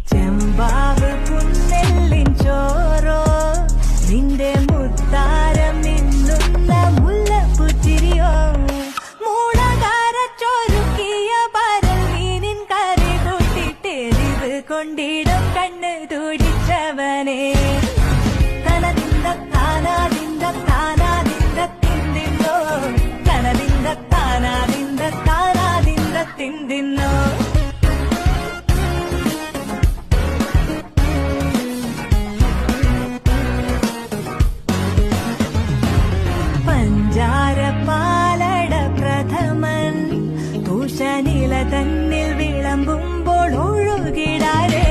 ചെമ്പാവ് പുന്നെല്ലിൻ ചോറോ നിന്റെ മുത്താരം നിന്നുന്ന മുല്ലപ്പുച്ചിരിയോ മൂടകാര ചൊരുക്കിയ പരൽ മീനിൻ കറി കൂട്ടിട്ടെരിവ് കൊണ്ടിടും കണ്ണ് തുടിച്ചവനെ കനതിന്ത താനാതിന്ത താനാതിന്ത തിന്തിന്നോ കനതിന്ത താനാതിന്ത താനാതിന്ത തിന്തിന്നോ പഞ്ചാരപ്പാലട പ്രഥമൻ തൂഷനില തന്നിൽ വിളമ്പുമ്പോൾ ഒഴുകിടാരേ